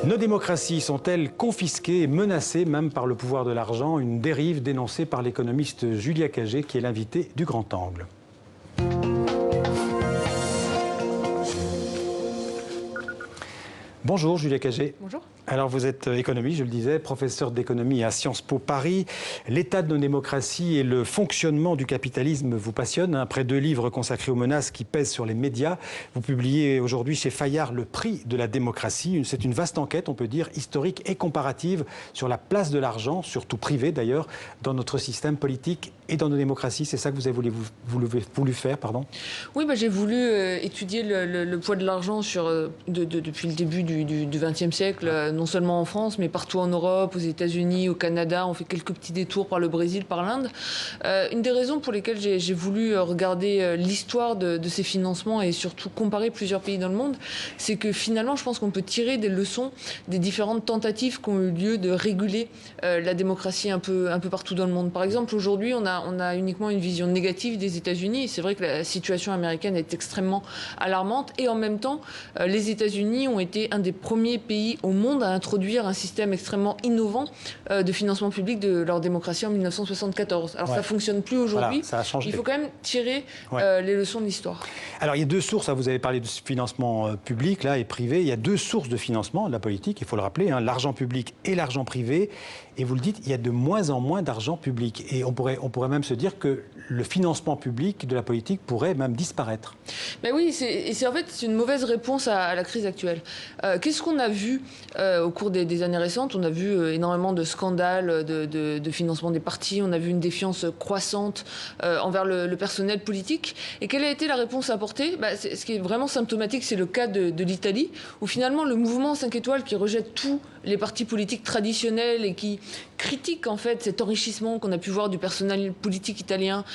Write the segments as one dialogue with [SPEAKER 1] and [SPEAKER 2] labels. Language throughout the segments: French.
[SPEAKER 1] Nos démocraties sont-elles confisquées et menacées même par le pouvoir de l'argent? Une dérive dénoncée par l'économiste Julia Cagé, qui est l'invitée du Grand Angle. Bonjour Julia Cagé.
[SPEAKER 2] Bonjour.
[SPEAKER 1] Alors vous êtes économiste, je le disais, professeur d'économie à Sciences Po Paris. L'état de nos démocraties et le fonctionnement du capitalisme vous passionnent. Après 2 livres consacrés aux menaces qui pèsent sur les médias, vous publiez aujourd'hui chez Fayard Le prix de la démocratie. C'est une vaste enquête, on peut dire, historique et comparative sur la place de l'argent, surtout privé d'ailleurs, dans notre système politique et dans nos démocraties. C'est ça que vous avez voulu faire, pardon?
[SPEAKER 2] Oui, j'ai voulu étudier le poids de l'argent depuis le début du XXe siècle, non seulement en France, mais partout en Europe, aux États-Unis, au Canada. On fait quelques petits détours par le Brésil, par l'Inde. Une des raisons pour lesquelles j'ai voulu regarder l'histoire de ces financements et surtout comparer plusieurs pays dans le monde, c'est que finalement, je pense qu'on peut tirer des leçons des différentes tentatives qui ont eu lieu de réguler la démocratie un peu partout dans le monde. Par exemple, aujourd'hui, on a uniquement une vision négative des États-Unis. C'est vrai que la situation américaine est extrêmement alarmante. Et en même temps, les États-Unis ont été un des premiers pays au monde à introduire un système extrêmement innovant de financement public de leur démocratie en 1974. Alors ça ne fonctionne plus aujourd'hui.
[SPEAKER 1] Voilà, ça a changé.
[SPEAKER 2] Il faut quand même tirer les leçons de l'histoire.
[SPEAKER 1] Alors il y a 2 sources, vous avez parlé de financement public là, et privé. Il y a 2 sources de financement de la politique, il faut le rappeler, l'argent public et l'argent privé. Et vous le dites, il y a de moins en moins d'argent public. Et on pourrait même se dire que le financement public de la politique pourrait même disparaître.
[SPEAKER 2] Mais oui, c'est en fait une mauvaise réponse à la crise actuelle. Qu'est-ce qu'on a vu au cours des années récentes? On a vu énormément de scandales de financement des partis. On a vu une défiance croissante envers le personnel politique. Et quelle a été la réponse apportée? Ce qui est vraiment symptomatique, c'est le cas de l'Italie, où finalement le mouvement 5 étoiles qui rejette tous les partis politiques traditionnels et qui critique en fait cet enrichissement qu'on a pu voir du personnel politique italien,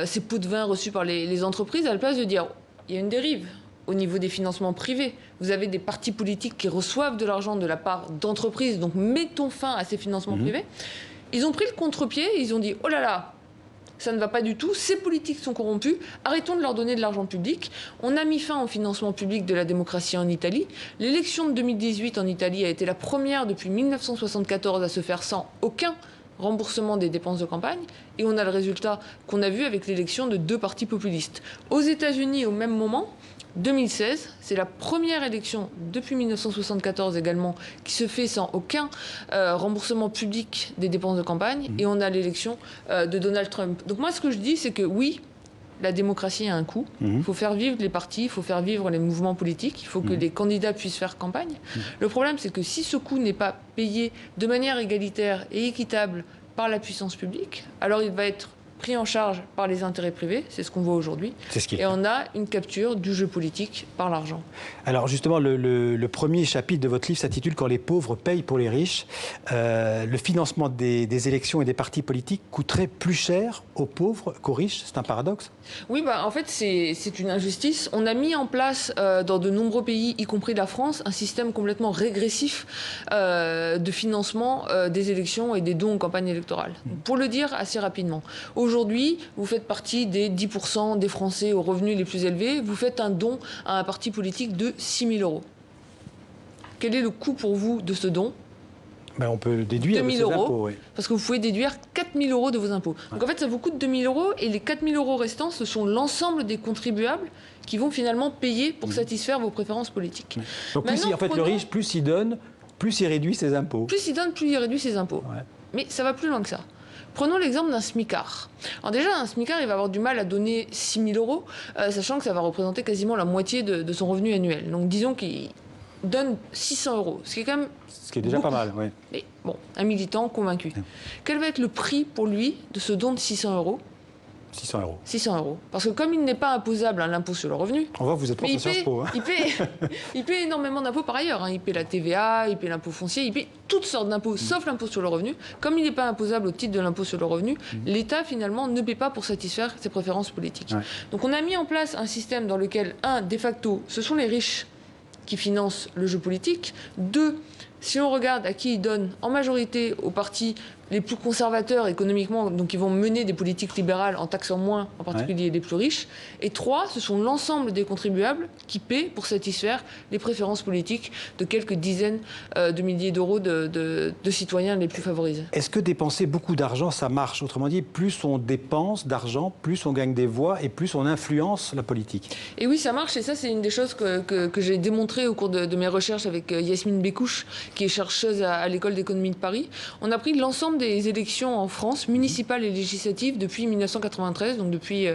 [SPEAKER 2] ces pots de vin reçus par les entreprises, à la place de dire il y a une dérive au niveau des financements privés. Vous avez des partis politiques qui reçoivent de l'argent de la part d'entreprises, donc mettons fin à ces financements privés. Ils ont pris le contre-pied, ils ont dit oh là là, ça ne va pas du tout, ces politiques sont corrompus, arrêtons de leur donner de l'argent public. On a mis fin au financement public de la démocratie en Italie. L'élection de 2018 en Italie a été la première depuis 1974 à se faire sans aucun remboursement des dépenses de campagne. Et on a le résultat qu'on a vu avec l'élection de 2 partis populistes. Aux États-Unis, au même moment, 2016, c'est la première élection depuis 1974 également qui se fait sans aucun remboursement public des dépenses de campagne. Et on a l'élection de Donald Trump. Donc moi, ce que je dis, c'est que oui, la démocratie a un coût. Il faut faire vivre les partis, il faut faire vivre les mouvements politiques, il faut que les candidats puissent faire campagne. Le problème, c'est que si ce coût n'est pas payé de manière égalitaire et équitable par la puissance publique, alors il va être pris en charge par les intérêts privés, c'est ce qu'on voit aujourd'hui. Et on a une capture du jeu politique par l'argent.
[SPEAKER 1] Alors justement, le premier chapitre de votre livre s'intitule « Quand les pauvres payent pour les riches ». Le financement des élections et des partis politiques coûterait plus cher aux pauvres qu'aux riches. C'est un paradoxe?
[SPEAKER 2] Oui, en fait, c'est une injustice. On a mis en place dans de nombreux pays, y compris la France, un système complètement régressif de financement des élections et des dons en campagne électorale. Pour le dire assez rapidement, aujourd'hui, vous faites partie des 10% des Français aux revenus les plus élevés. Vous faites un don à un parti politique de 6 000 €. Quel est le coût pour vous de ce don?
[SPEAKER 1] On peut déduire de ses impôts, oui.
[SPEAKER 2] Parce que vous pouvez déduire 4 000 € de vos impôts. Donc en fait, ça vous coûte 2 000 € et les 4 000 € restants, ce sont l'ensemble des contribuables qui vont finalement payer pour satisfaire vos préférences politiques.
[SPEAKER 1] Donc le riche, plus il donne, plus il réduit ses impôts.
[SPEAKER 2] Plus il donne, plus il réduit ses impôts. Mais ça va plus loin que ça. Prenons l'exemple d'un smicard. Alors déjà, un smicard, il va avoir du mal à donner 6 000 €, sachant que ça va représenter quasiment la moitié de son revenu annuel. Donc disons qu'il donne 600 €, ce qui est quand même...
[SPEAKER 1] Ce qui est déjà pas mal, oui.
[SPEAKER 2] Mais bon, un militant convaincu. Quel va être le prix pour lui de ce don de 600 €?
[SPEAKER 1] 600 €.
[SPEAKER 2] 600 €. Parce que comme il n'est pas imposable à l'impôt sur le revenu...
[SPEAKER 1] On voit que vous êtes professeur Sciences Po.
[SPEAKER 2] Il paie énormément d'impôts par ailleurs. Il paie la TVA, il paie l'impôt foncier, il paie toutes sortes d'impôts, sauf l'impôt sur le revenu. Comme il n'est pas imposable au titre de l'impôt sur le revenu, l'État, finalement, ne paie pas pour satisfaire ses préférences politiques. Donc on a mis en place un système dans lequel, de facto, ce sont les riches qui financent le jeu politique. 2, si on regarde à qui ils donnent, en majorité aux partis les plus conservateurs économiquement, donc ils vont mener des politiques libérales en taxant moins, en particulier les plus riches. Et 3, ce sont l'ensemble des contribuables qui paient pour satisfaire les préférences politiques de quelques dizaines de milliers d'euros de citoyens les plus favorisés.
[SPEAKER 1] Est-ce que dépenser beaucoup d'argent, ça marche? Autrement dit, plus on dépense d'argent, plus on gagne des voix et plus on influence la politique.
[SPEAKER 2] Et oui, ça marche. Et ça, c'est une des choses que j'ai démontré au cours de mes recherches avec Yasmine Bekouche, qui est chercheuse à l'École d'économie de Paris. On a pris l'ensemble des élections en France, municipales et législatives, depuis 1993, donc depuis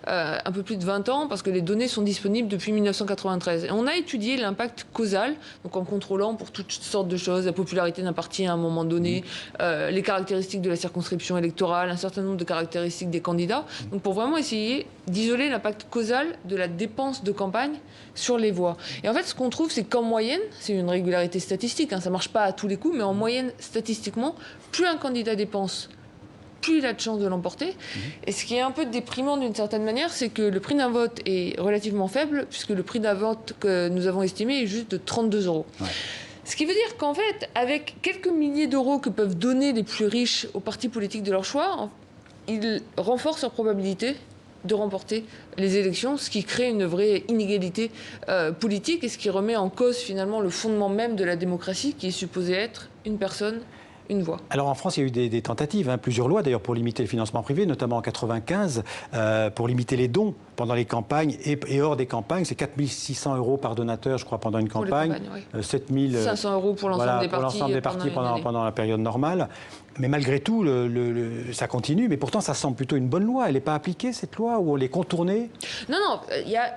[SPEAKER 2] un peu plus de 20 ans, parce que les données sont disponibles depuis 1993. Et on a étudié l'impact causal, donc en contrôlant pour toutes sortes de choses, la popularité d'un parti à un moment donné, les caractéristiques de la circonscription électorale, un certain nombre de caractéristiques des candidats, donc pour vraiment essayer d'isoler l'impact causal de la dépense de campagne sur les voix. Et en fait, ce qu'on trouve, c'est qu'en moyenne, c'est une régularité statistique, ça ne marche pas à tous les coups, mais en moyenne, statistiquement, plus un candidat dépense, plus il a de chances de l'emporter. Et ce qui est un peu déprimant d'une certaine manière, c'est que le prix d'un vote est relativement faible, puisque le prix d'un vote que nous avons estimé est juste de 32 €. Ouais. Ce qui veut dire qu'en fait, avec quelques milliers d'euros que peuvent donner les plus riches aux partis politiques de leur choix, ils renforcent leur probabilité de remporter les élections, ce qui crée une vraie inégalité politique et ce qui remet en cause finalement le fondement même de la démocratie, qui est supposé être une personne, une voix.
[SPEAKER 1] Alors en France, il y a eu des tentatives, plusieurs lois d'ailleurs pour limiter le financement privé, notamment en 1995, pour limiter les dons pendant les campagnes et hors des campagnes. C'est 4 600 € par donateur, je crois, pendant une campagne.
[SPEAKER 2] Oui.
[SPEAKER 1] 7
[SPEAKER 2] 500 € pour l'ensemble des partis
[SPEAKER 1] pendant la période normale. Mais malgré tout, ça continue. Mais pourtant, ça semble plutôt une bonne loi. Elle n'est pas appliquée, cette loi, ou elle est contournée?
[SPEAKER 2] Non.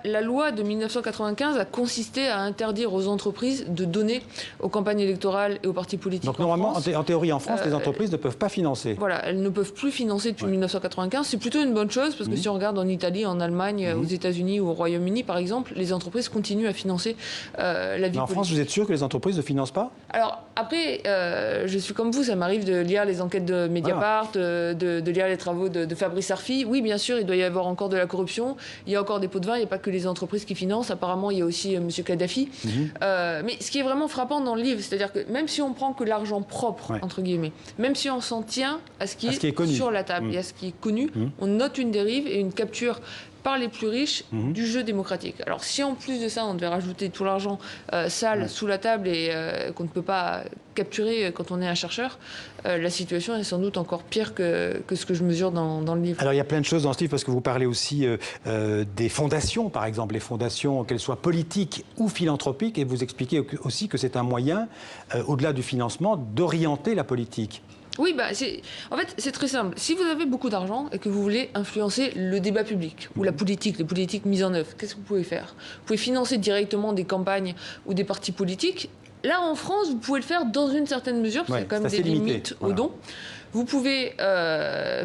[SPEAKER 2] La loi de 1995 a consisté à interdire aux entreprises de donner aux campagnes électorales et aux partis politiques.
[SPEAKER 1] Donc normalement, en théorie, en France, les entreprises ne peuvent pas financer.
[SPEAKER 2] Voilà, elles ne peuvent plus financer depuis 1995. C'est plutôt une bonne chose, parce que si on regarde en Italie, en Allemagne, aux États-Unis ou au Royaume-Uni, par exemple, les entreprises continuent à financer la vie politique.
[SPEAKER 1] En France, vous êtes sûr que les entreprises ne financent pas?
[SPEAKER 2] Alors, après, je suis comme vous, ça m'arrive de lire les enquêtes de Mediapart, de lire les travaux de Fabrice Arfi. Oui, bien sûr, il doit y avoir encore de la corruption. Il y a encore des pots de vin. Il n'y a pas que les entreprises qui financent. Apparemment, il y a aussi M. Kadhafi. Mais ce qui est vraiment frappant dans le livre, c'est-à-dire que même si on prend que l'argent propre, entre guillemets, même si on s'en tient à ce qui est sur la table et à ce qui est connu, on note une dérive et une capture par les plus riches du jeu démocratique. Alors si en plus de ça, on devait rajouter tout l'argent sale sous la table et qu'on ne peut pas capturer quand on est un chercheur, la situation est sans doute encore pire que ce que je mesure dans le livre.
[SPEAKER 1] Alors il y a plein de choses dans ce livre, parce que vous parlez aussi des fondations, par exemple, les fondations, qu'elles soient politiques ou philanthropiques, et vous expliquez aussi que c'est un moyen, au-delà du financement, d'orienter la politique.
[SPEAKER 2] Oui, en fait, c'est très simple. Si vous avez beaucoup d'argent et que vous voulez influencer le débat public ou la politique, les politiques mises en œuvre, qu'est-ce que vous pouvez faire? Vous pouvez financer directement des campagnes ou des partis politiques. Là, en France, vous pouvez le faire dans une certaine mesure, parce qu'il y a quand même des limites aux dons. Vous pouvez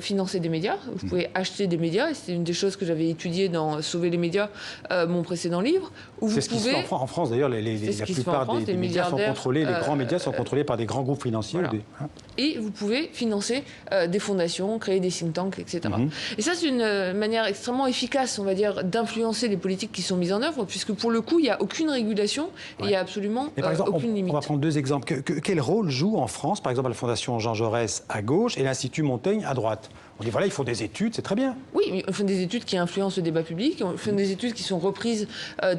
[SPEAKER 2] financer des médias, vous pouvez acheter des médias, et c'est une des choses que j'avais étudiées dans Sauver les médias, mon précédent livre.
[SPEAKER 1] C'est ce qui se fait en France, d'ailleurs, la plupart des médias sont contrôlés, les grands médias sont contrôlés par des grands groupes financiers.
[SPEAKER 2] Voilà. Et vous pouvez financer des fondations, créer des think tanks, etc. Et ça, c'est une manière extrêmement efficace, on va dire, d'influencer les politiques qui sont mises en œuvre, puisque pour le coup, il n'y a aucune régulation et il n'y a absolument aucune limite.
[SPEAKER 1] On va prendre deux exemples. Quel rôle joue en France, par exemple, la Fondation Jean Jaurès à gauche et l'Institut Montaigne à droite? On dit voilà, ils font des études, c'est très bien.
[SPEAKER 2] Oui, mais ils font des études qui influencent le débat public, ils font des études qui sont reprises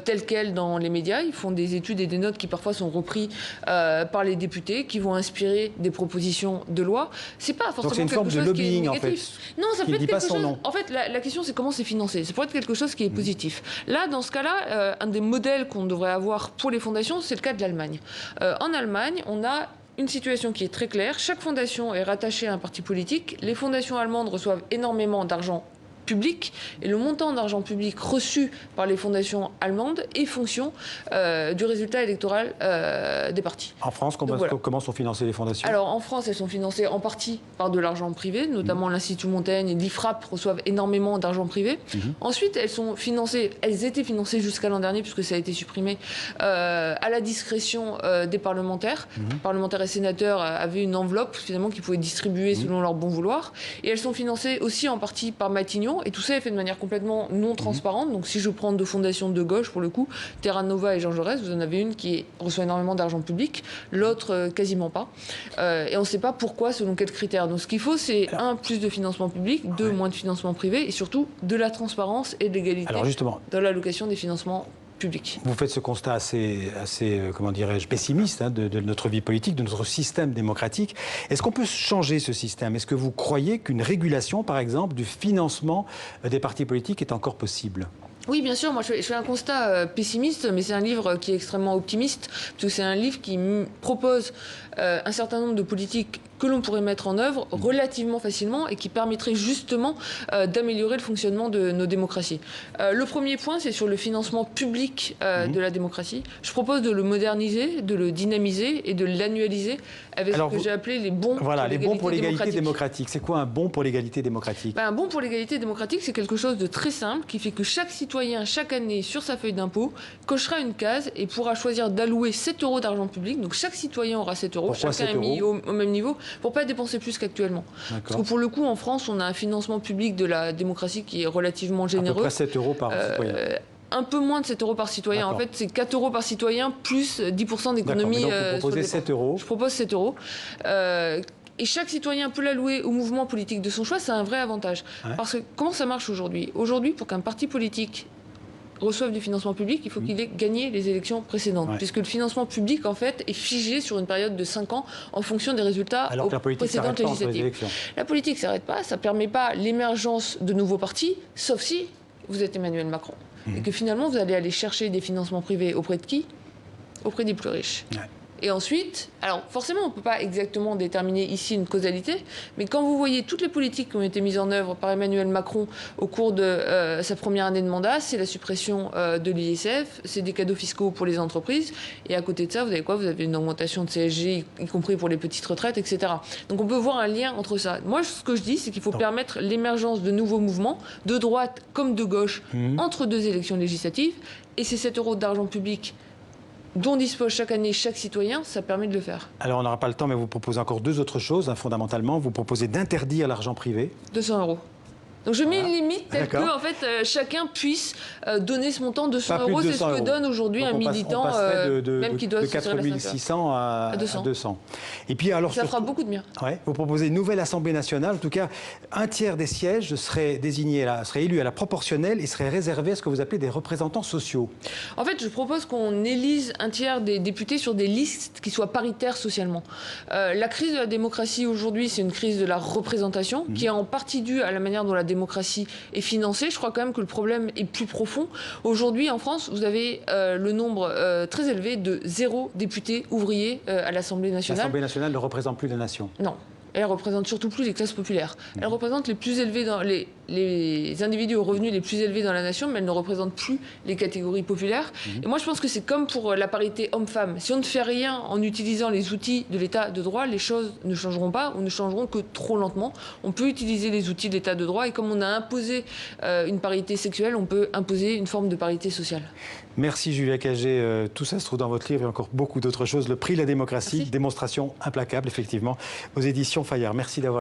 [SPEAKER 2] telles quelles dans les médias, ils font des études et des notes qui parfois sont reprises par les députés, qui vont inspirer des propositions de loi. C'est pas forcément
[SPEAKER 1] donc c'est une forme de lobbying, en fait.
[SPEAKER 2] Non, ça peut être quelque chose. En fait, la question c'est comment c'est financé. Ça pourrait être quelque chose qui est positif. Là, dans ce cas-là, un des modèles qu'on devrait avoir pour les fondations, c'est le cas de l'Allemagne. En Allemagne, on a une situation qui est très claire. Chaque fondation est rattachée à un parti politique. Les fondations allemandes reçoivent énormément d'argent public, et le montant d'argent public reçu par les fondations allemandes est fonction du résultat électoral des partis.
[SPEAKER 1] En France, comment sont financées les fondations?
[SPEAKER 2] Alors en France, elles sont financées en partie par de l'argent privé, notamment l'Institut Montaigne et l'IFRAP reçoivent énormément d'argent privé. Ensuite, elles étaient financées jusqu'à l'an dernier, puisque ça a été supprimé, à la discrétion des parlementaires. Parlementaires et sénateurs avaient une enveloppe finalement qu'ils pouvaient distribuer selon leur bon vouloir. Et elles sont financées aussi en partie par Matignon, d'argent, et tout ça est fait de manière complètement non transparente. Donc si je prends deux fondations de gauche, pour le coup, Terra Nova et Jean Jaurès, vous en avez une qui reçoit énormément d'argent public, l'autre quasiment pas. Et on ne sait pas pourquoi, selon quels critères. Donc ce qu'il faut, c'est plus de financement public, moins de financement privé, et surtout de la transparence et de l'égalité dans l'allocation des financements publics.
[SPEAKER 1] Vous faites ce constat assez comment dirais-je, pessimiste de notre vie politique, de notre système démocratique. Est-ce qu'on peut changer ce système? Est-ce que vous croyez qu'une régulation, par exemple, du financement des partis politiques est encore possible?
[SPEAKER 2] Oui, bien sûr. Moi, je fais un constat pessimiste, mais c'est un livre qui est extrêmement optimiste, parce que c'est un livre qui propose un certain nombre de politiques que l'on pourrait mettre en œuvre relativement facilement et qui permettrait justement d'améliorer le fonctionnement de nos démocraties. Le premier point, c'est sur le financement public de la démocratie. Je propose de le moderniser, de le dynamiser et de l'annualiser avec ce que j'ai appelé les bons
[SPEAKER 1] pour l'égalité démocratique. C'est quoi un bon pour l'égalité démocratique?
[SPEAKER 2] Un bon pour l'égalité démocratique, c'est quelque chose de très simple qui fait que chaque citoyen, chaque année, sur sa feuille d'impôt, cochera une case et pourra choisir d'allouer 7 € d'argent public. Donc chaque citoyen aura 7 €.
[SPEAKER 1] Pourquoi
[SPEAKER 2] chacun est mis au même niveau pour ne pas dépenser plus qu'actuellement. Parce que pour le coup, en France, on a un financement public de la démocratie qui est relativement généreux.
[SPEAKER 1] À peu près 7 € par citoyen.
[SPEAKER 2] Un peu moins de 7 € par citoyen. En fait, c'est 4 € par citoyen plus 10% d'économie.
[SPEAKER 1] Donc vous proposez 7 €.
[SPEAKER 2] Je propose 7 €. Et chaque citoyen peut l'allouer au mouvement politique de son choix, c'est un vrai avantage. Parce que comment ça marche aujourd'hui? Aujourd'hui, pour qu'un parti politique reçoivent du financement public, il faut qu'il ait gagné les élections précédentes. Puisque le financement public, en fait, est figé sur une période de 5 ans en fonction des résultats aux précédentes législatives. La politique ne s'arrête pas, ça ne permet pas l'émergence de nouveaux partis, sauf si vous êtes Emmanuel Macron. Et que finalement, vous allez aller chercher des financements privés auprès de qui? Auprès des plus riches. Et ensuite, alors forcément, on ne peut pas exactement déterminer ici une causalité, mais quand vous voyez toutes les politiques qui ont été mises en œuvre par Emmanuel Macron au cours de sa première année de mandat, c'est la suppression de l'ISF, c'est des cadeaux fiscaux pour les entreprises, et à côté de ça, vous avez quoi? Vous avez une augmentation de CSG, y compris pour les petites retraites, etc. Donc on peut voir un lien entre ça. Moi, ce que je dis, c'est qu'il faut permettre l'émergence de nouveaux mouvements, de droite comme de gauche, entre deux élections législatives, et ces 7 € d'argent public dont dispose chaque année chaque citoyen, ça permet de le faire.
[SPEAKER 1] Alors on n'aura pas le temps, mais vous proposez encore deux autres choses, fondamentalement. Vous proposez d'interdire l'argent privé.
[SPEAKER 2] 200 €. Donc je mets une limite telle que en fait, chacun puisse donner ce montant de 200 €. C'est ce que donne aujourd'hui un militant, même qui doit
[SPEAKER 1] de 4 600 à 200. Et puis, alors,
[SPEAKER 2] ça fera beaucoup de bien.
[SPEAKER 1] Vous proposez une nouvelle Assemblée nationale. En tout cas, un tiers des sièges seraient élus à la proportionnelle et seraient réservés à ce que vous appelez des représentants sociaux.
[SPEAKER 2] En fait, je propose qu'on élise un tiers des députés sur des listes qui soient paritaires socialement. La crise de la démocratie aujourd'hui, c'est une crise de la représentation qui est en partie due à la manière dont la démocratie est financée. Je crois quand même que le problème est plus profond. Aujourd'hui, en France, vous avez le nombre très élevé de 0 députés ouvriers à l'Assemblée nationale.
[SPEAKER 1] L'Assemblée nationale ne représente plus la nation.
[SPEAKER 2] Non. Elle représente surtout plus les classes populaires. Elle représente les plus élevés dans les individus aux revenus les plus élevés dans la nation, mais elle ne représente plus les catégories populaires. Et moi, je pense que c'est comme pour la parité homme-femme. Si on ne fait rien en utilisant les outils de l'état de droit, les choses ne changeront pas ou ne changeront que trop lentement. On peut utiliser les outils de l'état de droit et comme on a imposé une parité sexuelle, on peut imposer une forme de parité sociale.
[SPEAKER 1] Merci Julia Cagé. Tout ça se trouve dans votre livre et encore beaucoup d'autres choses. Le prix de la démocratie, démonstration implacable, effectivement, aux éditions Fayard. Merci d'avoir